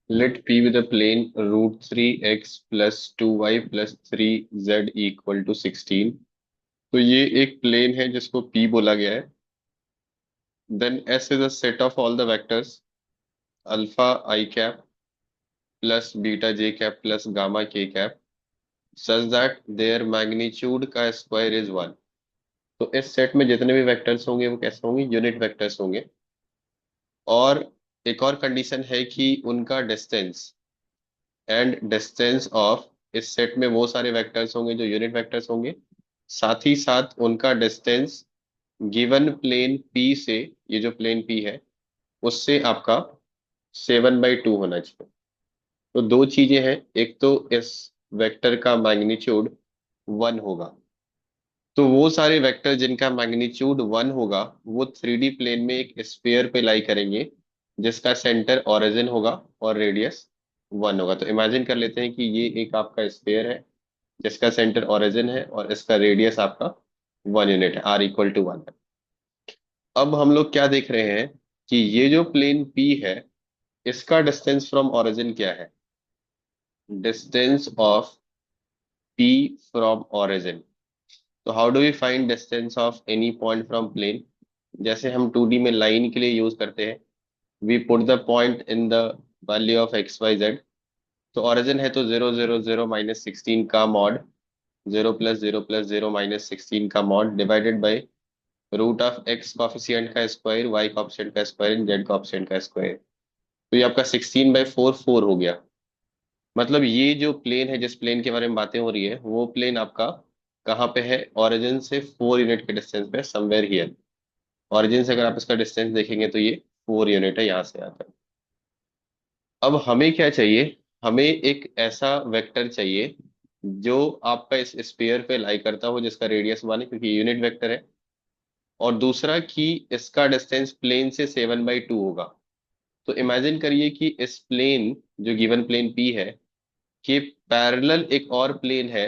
Late P with a plane √3x plus 2y plus 3z equal to 16। तो ये एक plane है जिसको P बोला गया है। Then S is a set of all the vectors alpha I cap plus beta J cap plus gamma K cap such that their magnitude का square is 1। तो इस सेट में जितने भी वेक्टर्स होंगे वो कैसे होंगे, यूनिट वेक्टर्स होंगे। और एक और कंडीशन है कि उनका डिस्टेंस एंड डिस्टेंस ऑफ, इस सेट में वो सारे वेक्टर्स होंगे जो यूनिट वेक्टर्स होंगे, साथ ही साथ उनका डिस्टेंस गिवन प्लेन पी से, ये जो प्लेन पी है उससे आपका 7/2 होना चाहिए। तो दो चीजें हैं, एक तो इस वेक्टर का मैग्नीट्यूड 1 होगा। तो वो सारे वेक्टर जिनका मैग्नीट्यूड 1 होगा वो 3D प्लेन में एक स्फीयर पे लाई करेंगे जिसका सेंटर ओरिजिन होगा और रेडियस 1 होगा। तो इमेजिन कर लेते हैं कि ये एक आपका स्फीयर है जिसका सेंटर ओरिजिन है और इसका रेडियस आपका 1 यूनिट है, r = 1 है। अब हम लोग क्या देख रहे हैं कि ये जो प्लेन P है इसका डिस्टेंस फ्रॉम ओरिजिन क्या है, distance of P from origin. तो how do we find distance of any point from plane, जैसे हम 2D में लाइन के लिए यूज करते हैं, we put the point in the value of XYZ। तो ओरिजिन है तो 0 0 0 - 16 का मॉड, 0 + 0 + 0 - 16 का mod divided by root of x coefficient का स्क्वायर, y कॉफिशिएंट का स्क्वायर एंड z कॉफिशिएंट का स्क्वायर। तो ये आपका 16/4 4 हो गया। मतलब ये जो प्लेन है जिस प्लेन के बारे में बातें हो रही है वो प्लेन आपका कहाँ पे है, ओरिजिन से 4 यूनिट के डिस्टेंस पे, समवेयर हियर। ओरिजिन से अगर आप इसका डिस्टेंस देखेंगे तो ये 4 यूनिट है यहाँ से यहाँ तक। अब हमें क्या चाहिए, हमें एक ऐसा वेक्टर चाहिए जो आपका इस स्फीयर पे लाई करता हो जिसका रेडियस 1 है क्योंकि यूनिट वेक्टर है, और दूसरा कि इसका डिस्टेंस प्लेन से 7/2 होगा। तो इमेजिन करिए कि इस प्लेन, जो गिवन प्लेन P है, के पैरेलल एक और प्लेन है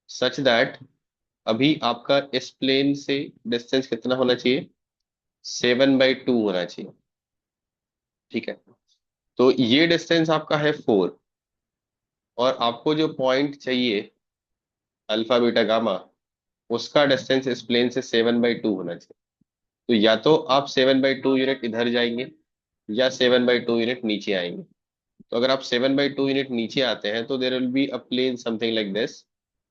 सच दैट अभी आपका इस प्लेन से डिस्टेंस कितना होना चाहिए, 7/2 होना चाहिए। ठीक है, तो ये डिस्टेंस आपका है 4, और आपको जो पॉइंट चाहिए अल्फा बीटा गामा, उसका डिस्टेंस इस प्लेन से 7/2 होना चाहिए। तो या तो आप 7/2 यूनिट इधर जाएंगे या 7/2 यूनिट नीचे आएंगे। तो अगर आप 7/2 यूनिट नीचे आते हैं तो there will be a plane something like this,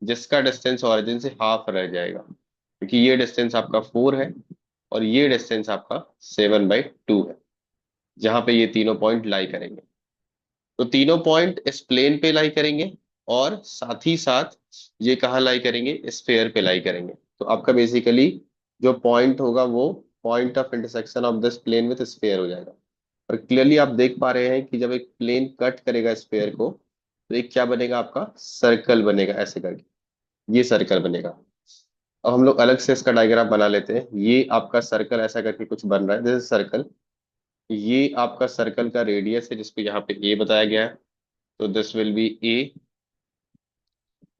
जिसका डिस्टेंस ओरिजिन से हाफ रह जाएगा क्योंकि ये डिस्टेंस आपका 4 है और ये डिस्टेंस आपका 7/2 है, जहां पे ये तीनों पॉइंट लाई करेंगे। तो तीनों पॉइंट इस प्लेन पे लाई करेंगे और साथ ही साथ ये कहाँ लाई करेंगे, स्फेयर पे लाई करेंगे। तो आपका बेसिकली जो पॉइंट होगा वो point of intersection of this plane with sphere हो जाएगा। और क्लियरली आप देख पा रहे हैं कि जब एक प्लेन कट करेगा स्फेयर को तो एक क्या बनेगा, आपका सर्कल बनेगा ऐसे करके, ये सर्कल बनेगा। अब हम लोग अलग से इसका डायग्राम बना लेते हैं। ये आपका सर्कल ऐसा करके कुछ बन रहा है, दिस इज सर्कल। ये आपका सर्कल का रेडियस है जिसको यहाँ पे ए बताया गया है, तो दिस विल बी ए।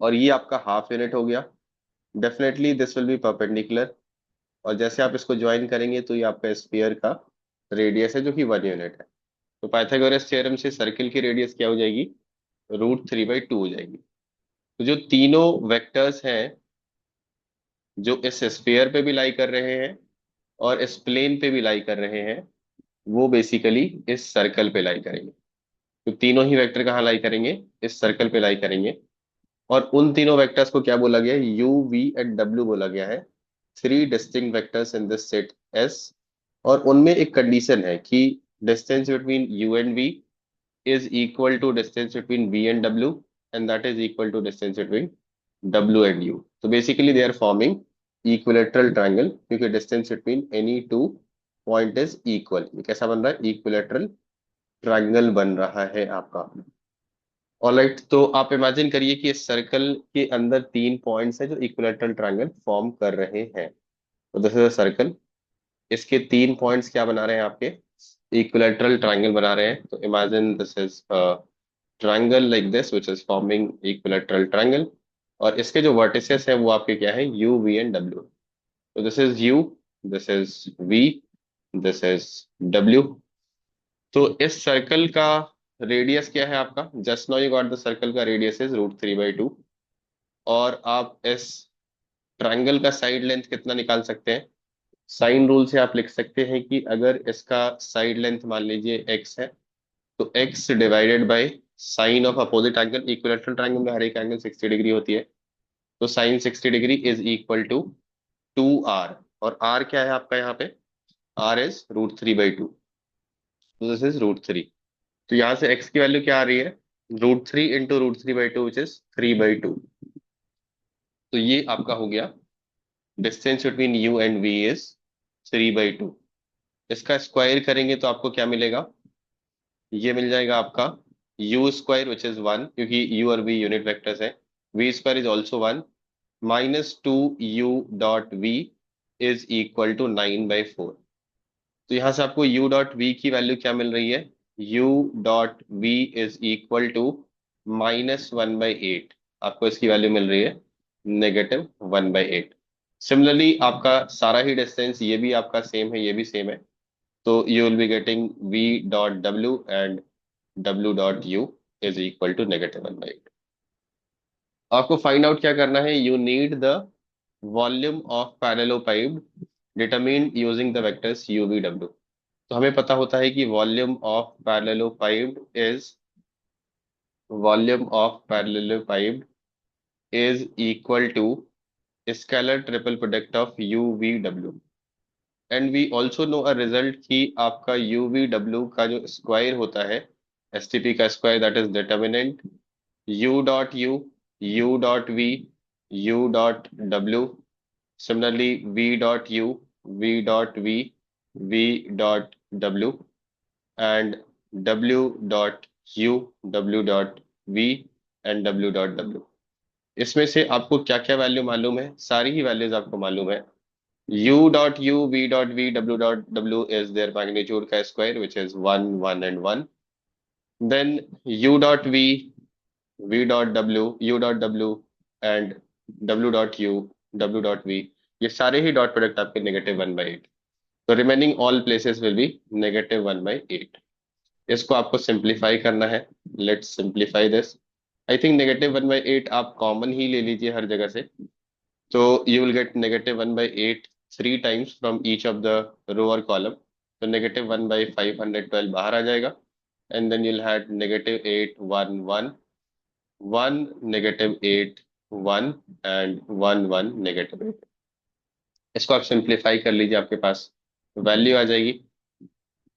और ये आपका हाफ यूनिट हो गया, definitely this will B perpendicular. और जैसे आप इसको ज्वाइन करेंगे तो ये आपका स्फीयर का रेडियस है जो कि 1 यूनिट है। तो पाइथागोरस थ्योरम से सर्किल की रेडियस क्या हो जाएगी, √3/2 हो जाएगी। तो जो तीनों वेक्टर्स हैं जो इस स्फीयर पे भी लाई कर रहे हैं और इस प्लेन पे भी लाई कर रहे हैं, वो बेसिकली इस सर्कल पे लाई करेंगे। तो तीनों ही वेक्टर कहाँ लाई करेंगे, इस सर्कल पे लाई करेंगे। और उन तीनों वेक्टर्स को क्या बोला गया है, यू वी एंड डब्ल्यू बोला गया है, 3 distinct vectors in this set S. और उनमें एक कंडीशन है कि distance between U and V is equal to distance between V and W, and that is equal to distance between W and U. So basically they are forming equilateral triangle क्योंकि distance between any two point is equal। ये कैसा बन रहा है, equilateral triangle बन रहा है आपका। ऑलराइट, तो आप इमेजिन करिए कि इस सर्कल के अंदर 3 पॉइंट्स हैं जो इक्विलेटरल ट्रायंगल फॉर्म कर रहे हैं। तो दिस इज अ सर्कल, इसके 3 पॉइंट्स क्या बना रहे हैं, आपके इक्विलेटरल ट्रायंगल बना रहे हैं। तो imagine this is triangle like this which is forming equilateral triangle. और इसके जो वर्टिसेस हैं वो आपके क्या है, यू वी एंड डब्ल्यू। तो this is U, this is V, this is W. तो इस सर्कल का रेडियस क्या है आपका, just now you got the circle का रेडियस इज √3/2। और आप इस ट्रायंगल का साइड लेंथ कितना निकाल सकते हैं? साइन रूल से आप लिख सकते हैं कि अगर इसका साइड लेंथ मान लीजिए x है, तो x divided by sine of opposite angle, equilateral triangle में हर एक एंगल 60 डिग्री होती है, तो sine 60 degree is equal to 2r। और r क्या है आपका यहाँ पे? r इज √3/2, तो दिस इज √3। तो यहाँ से x की वैल्यू क्या आ रही है? √3 × √3/2 विच इज 3/2। तो ये आपका हो गया distance between u and v is 3/2। इसका स्क्वायर करेंगे तो आपको क्या मिलेगा? ये मिल जाएगा आपका u² विच इज 1, क्योंकि u और v यूनिट वेक्टर्स है। v² is also 1, -2u.v is equal to 9/4। तो यहां से आपको u.v की वैल्यू क्या मिल रही है? u.v is equal to -1/8। आपको इसकी वैल्यू मिल रही है -1/8। सिमिलरली आपका सारा ही डिस्टेंस, ये भी आपका सेम है, ये भी सेम है। तो you will be getting v.w and w.u is equal to -1/8। आपको फाइंड आउट क्या करना है? You need the volume of parallelopiped determined using the vectors u v w। तो हमें पता होता है कि volume of equal to scalar triple product of u v w। And we also know a result कि आपका u v w का जो स्क्वायर होता है, STP का square, that is determinant u.u, u.v, u.w, similarly v.u, v.v, v.w and w.u, w.v and w.w। इसमें से आपको क्या क्या वैल्यू मालूम है? सारी ही वैल्यूज आपको मालूम है। u.u, v.v, w.w is their magnitude का square which is 1, 1 and 1। then u.v, v.w, u.w and w.u, w.v, ये सारे ही डॉट प्रोडक्ट आपके -1/8। तो remaining all places will be -1/8। इसको आपको सिंप्लीफाई करना है। Let's simplify this. I think -1/8 आप कॉमन ही ले लीजिए हर जगह से। तो you will get -1/8 3 times from each of the row और कॉलम। तो -1/512 बाहर आ जाएगा। And then you'll had -8 1 1 1 -8 1 and 1 1 -8। इसको आप सिंप्लीफाई कर लीजिए, आपके पास वैल्यू आ जाएगी।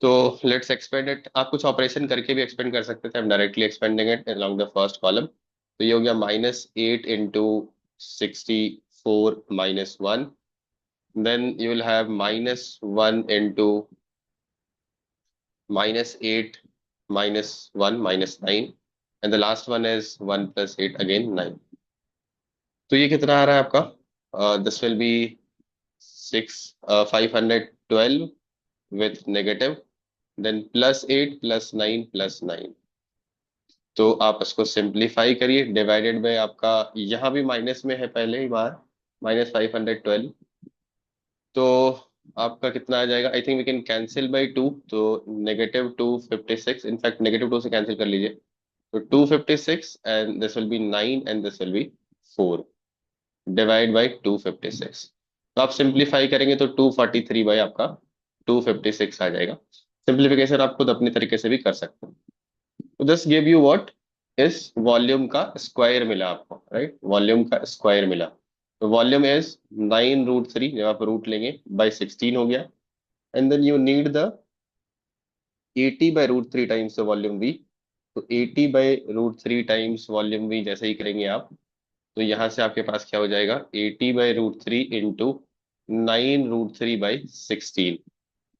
तो लेट्स एक्सपेंड इट। आप कुछ ऑपरेशन करके भी एक्सपेंड कर सकते थे, हम directly expanding it along the first column. तो ये हो गया -8 into 64 -1। Then you will have -1 into -8 -1 -9 and the last one is 1 + 8 again 9। तो ये कितना आ रहा है आपका? This will be 512 with negative, then +8 +9 +9। तो आप इसको सिंप्लीफाई करिए, डिवाइडेड बाय आपका यहाँ भी माइनस में है पहले ही बार, -512। तो आपका कितना आ जाएगा? I think we can cancel by 2। तो -256, इनफैक्ट -2 से कैंसिल कर लीजिए। तो 256 and this will B 9 and this will B 4 divide by 256। तो आप सिंप्लीफाई करेंगे तो 243 बाई आपका 256 आ जाएगा। सिंप्लीफिकेशन आप खुद अपने तरीके से भी कर सकते हैं। तो दिस गिव यू व्हाट? इस वॉल्यूम का स्क्वायर मिला आपको, राइट? वॉल्यूम का स्क्वायर मिला। तो वॉल्यूम इज 9√3, जब आप रूट लेंगे, बाई 16 हो गया। And then you need the 80/√3 times the volume v। तो 80/√3 टाइम्स वॉल्यूम v जैसे ही करेंगे आप, तो यहां से आपके पास क्या हो जाएगा? 80/√3 इंटू 9√3/16।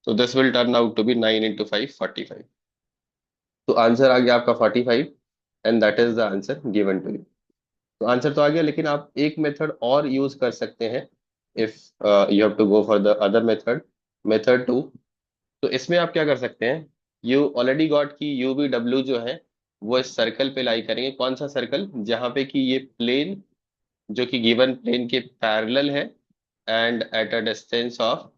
तो this will turn out to be 9 × 5 45। तो आंसर आ गया आपका 45 and that is the answer given to you. तो आंसर तो आ गया, लेकिन आप एक मेथड और यूज कर सकते हैं if you have to go for the other method, method 2। तो इसमें आप क्या कर सकते हैं? यू ऑलरेडी गॉट की यू वी डब्ल्यू जो है वो इस सर्कल पे लाई करेंगे। कौन सा सर्कल? जहां पे कि ये प्लेन जो कि गिवन प्लेन के पैरेलल है and at a distance of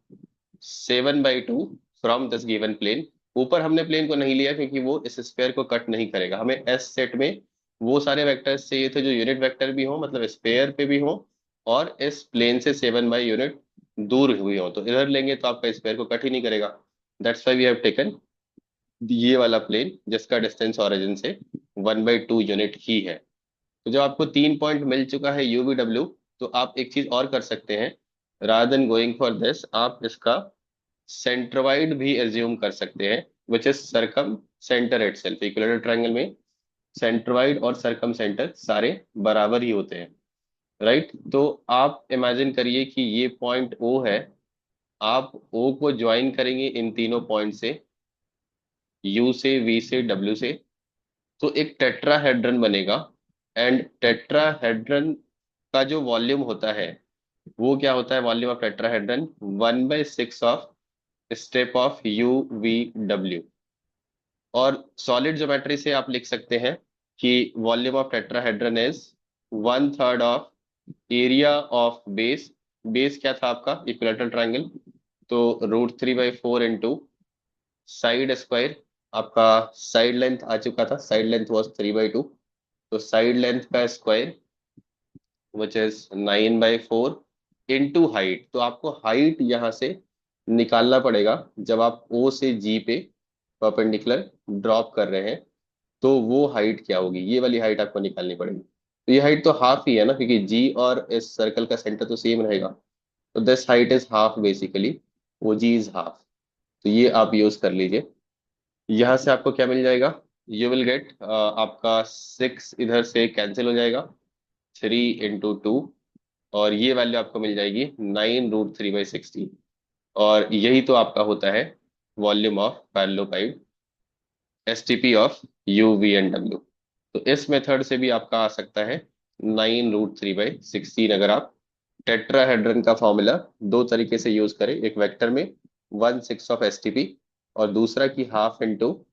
7/2 from this given plane, ऊपर हमने प्लेन को नहीं लिया क्योंकि वो इस स्क्वायर को कट नहीं करेगा। हमें एस सेट में वो सारे वेक्टर्स चाहिए थे जो यूनिट वेक्टर भी हो, मतलब स्क्वायर पे भी हो, और इस प्लेन से 7 by यूनिट दूर हुई हो। तो इधर लेंगे तो आपका स्क्वायर को कट ही नहीं करेगा। That's why we have taken ये वाला प्लेन जिसका डिस्टेंस ओरिजिन से 1/2 यूनिट ही है। तो जब आपको 3 पॉइंट मिल चुका है यू वी डब्ल्यू, तो आप एक चीज और कर सकते हैं। Rather than going for this, आप इसका सेंट्रोइड भी एज्यूम कर सकते हैं, which is circumcentre itself. Equilateral triangle में सेंट्रोइड और सरकम सेंटर सारे बराबर ही होते हैं, राइट। तो आप इमेजिन करिए कि ये पॉइंट ओ है, आप ओ को ज्वाइन करेंगे इन तीनों पॉइंट से, यू से, वी से, डब्ल्यू से, तो एक टेट्राहेड्रन बनेगा। एंड टेट्राहेड्रन का जो वॉल्यूम होता है वो क्या होता है? Volume of tetrahedron 1/6 of step of u V W. और सॉलिड ज्योमेट्री से आप लिख सकते हैं कि volume of tetrahedron is 1/3 of area of base. Base क्या था आपका? Equilateral triangle. तो √3/4 इंटू साइड स्क्वायर। आपका साइड लेंथ आ चुका था, साइड लेंथ वॉज 3/2, तो साइड लेंथ का square which is 9/4 into height. तो आपको हाइट यहां से निकालना पड़ेगा जब आप ओ से जी पे परपेंडिकुलर ड्रॉप कर रहे हैं। तो वो हाइट क्या होगी? ये वाली हाइट आपको निकालनी पड़ेगी। तो ये हाइट तो हाफ ही है ना, क्योंकि जी और इस सर्कल का सेंटर तो सेम रहेगा। तो this height is half basically, वो जी इज हाफ। तो ये आप यूज कर लीजिए। यहाँ से आपको क्या मिल जाएगा? यू विल गेट आपका 6 इधर से कैंसिल हो जाएगा, 3 इंटू 2, और ये वैल्यू आपको मिल जाएगी 9√3/16। और यही तो आपका होता है volume of parallelopiped, STP of u we and W. तो इस मेथड से भी आपका आ सकता है 9√3/16। अगर आप टेट्राहेड्रन का फॉर्मूला दो तरीके से यूज करें, एक वेक्टर में 1/6 ऑफ एसटीपी, और दूसरा की हाफ इंटू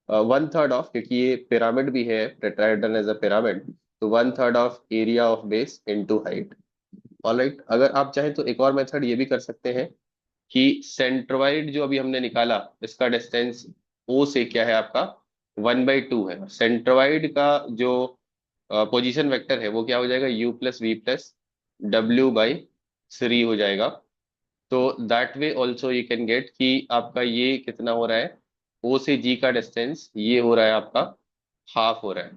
1/3 ऑफ, क्योंकि ये पिरामिड भी है, टेट्राहेड्रन एज अ पिरामिड, तो 1/3 of area of base into height. Alright, अगर आप चाहें तो एक और मेथड ये भी कर सकते हैं कि सेंट्रोइड जो अभी हमने निकाला, इसका डिस्टेंस ओ से क्या है आपका? 1/2 है। सेंट्रोइड का जो पोजीशन वेक्टर है वो क्या हो जाएगा? U+V+W/3 हो जाएगा। तो that way also you can get कि आपका ये कितना हो रहा है, ओ से जी का डिस्टेंस ये हो रहा है आपका हाफ हो रहा है।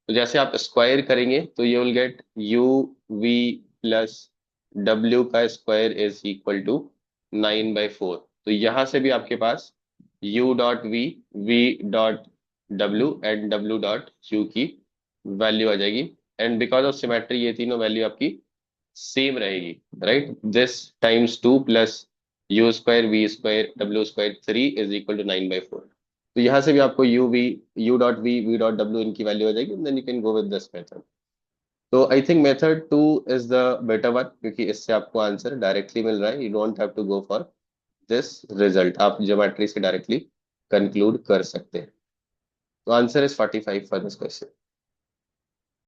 तो जैसे आप स्क्वायर करेंगे तो ये विल गेट U V+W का स्क्वायर इज इक्वल टू 9/4। तो यहां से भी आपके पास U.V, V.W एंड W.U की वैल्यू आ जाएगी। एंड बिकॉज ऑफ सिमेट्री ये तीनों वैल्यू आपकी सेम रहेगी, right. This times 2 plus U²V²W²3 is equal to 9/4। तो यहाँ से भी आपको U.V, V.W इनकी वैल्यू आ जाएगी, then you can go with this method. तो I think method 2 is the better one, क्योंकि इससे आपको आंसर डायरेक्टली मिल रहा है। You don't have to go for this result, आप ज्योमेट्री से डायरेक्टली कंक्लूड कर सकते हैं। तो answer is 45 for this question.